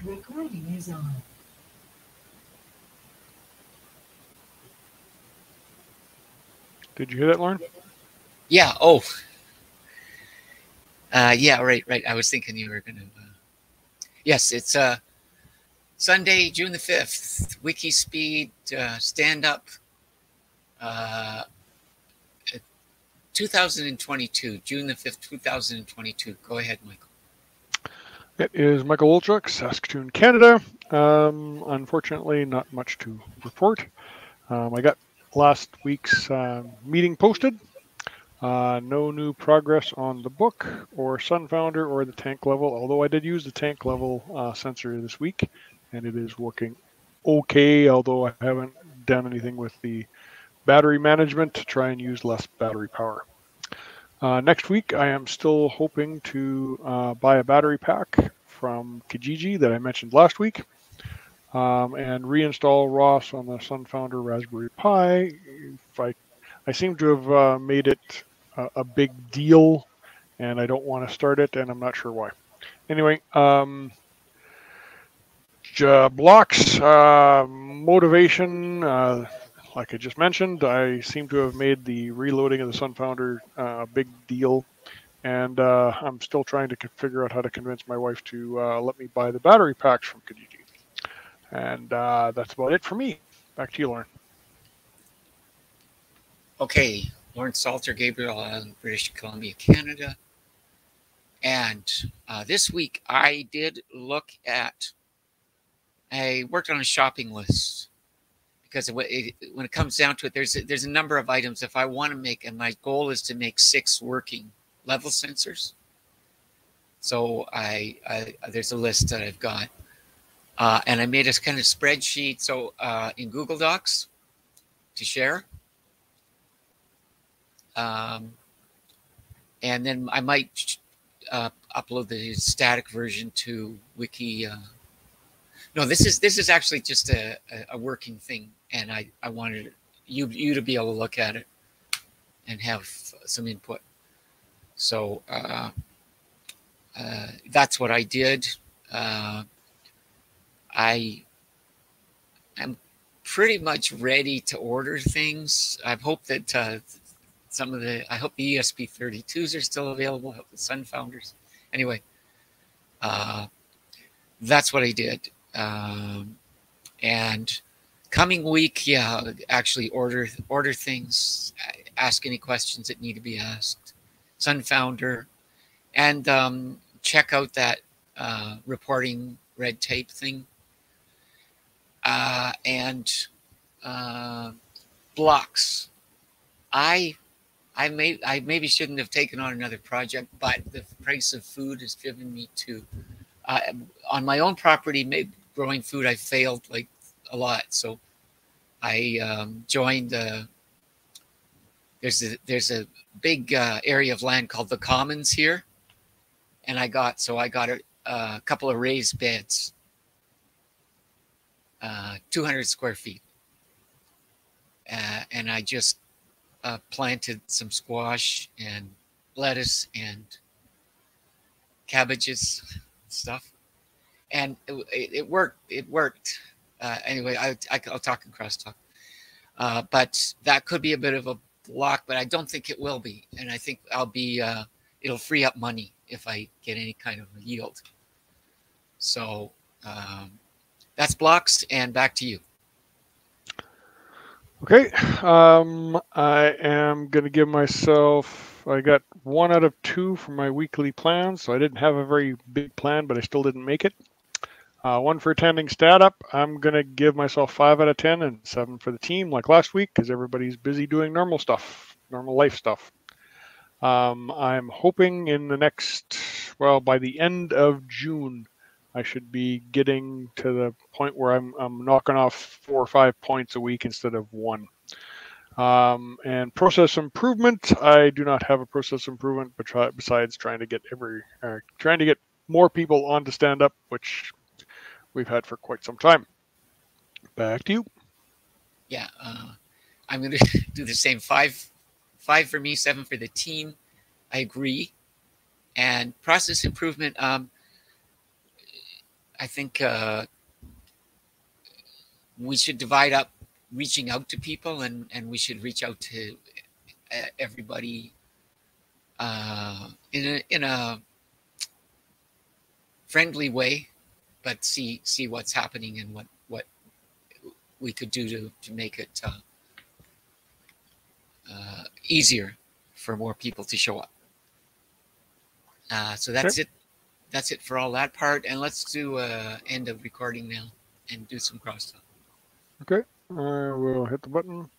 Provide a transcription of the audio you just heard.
Recording is on. Did you hear that, Lauren? Yeah. Oh, yeah. Right. Right. I was thinking you were going to. Yes, it's Sunday, June the 5th. WIKISPEED stand up. Uh, 2022, June the 5th, 2022. Go ahead, Michael. It is Michael Wolchuk, Saskatoon, Canada. Unfortunately, not much to report. I got last week's meeting posted. No new progress on the book or Sunfounder or the tank level, although I did use the tank level sensor this week, and it is working okay, although I haven't done anything with the battery management to try and use less battery power. Next week, I am still hoping to buy a battery pack from Kijiji that I mentioned last week and reinstall ROS on the Sunfounder Raspberry Pi. I seem to have made it a big deal, and I don't want to start it, and I'm not sure why. Anyway, blocks, motivation, like I just mentioned, I seem to have made the reloading of the Sunfounder a big deal, and I'm still trying to figure out how to convince my wife to let me buy the battery packs from Kijiji. And that's about it for me. Back to you, Lauren. Okay, Lawrence Salter, Gabriel Island, British Columbia, Canada. And this week I did look at. I worked on a shopping list because when it comes down to it, there's a number of items. If I want to make, and my goal is to make 6 working level sensors. So there's a list that I've got, and I made a kind of spreadsheet. So in Google Docs to share, and then I might upload the static version to Wiki. No, this is actually just a working thing, and I wanted you to be able to look at it and have some input. So that's what I did. I'm pretty much ready to order things. I hope that I hope the ESP32s are still available. I hope the Sunfounders. Anyway, that's what I did. And coming week, yeah, actually order things, ask any questions that need to be asked. Sunfounder, and check out that reporting red tape thing. And blocks. I maybe shouldn't have taken on another project, but the price of food has driven me to. On my own property, growing food, I failed like a lot. So I joined. There's a big area of land called the Commons here, and I got a couple of raised beds, 200 square feet, and I just planted some squash and lettuce and cabbages stuff, and it worked. It worked. Anyway, I'll talk in crosstalk. But that could be a bit of a block, but I don't think it will be. And I think it'll free up money if I get any kind of yield. So that's blocks, and back to you. Okay, I am going to give myself, I got 1 out of 2 for my weekly plan, so I didn't have a very big plan, but I still didn't make it. 1 for attending stat up. I'm going to give myself 5 out of 10 and 7 for the team like last week because everybody's busy doing normal stuff, normal life stuff. I'm hoping in the next, well, by the end of June, I should be getting to the point where I'm knocking off 4 or 5 points a week instead of 1. And process improvement, I do not have a process improvement, but besides trying to get more people on to stand up, which we've had for quite some time. Back to you. Yeah, I'm going to do the same. 5 for me, 7 for the team. I agree. And process improvement. I think we should divide up reaching out to people, and we should reach out to everybody in a friendly way, but see what's happening and what we could do to make it easier for more people to show up. So that's Okay. it. That's it for all that part. And let's do end of recording now and do some crosstalk. Okay. I will hit the button.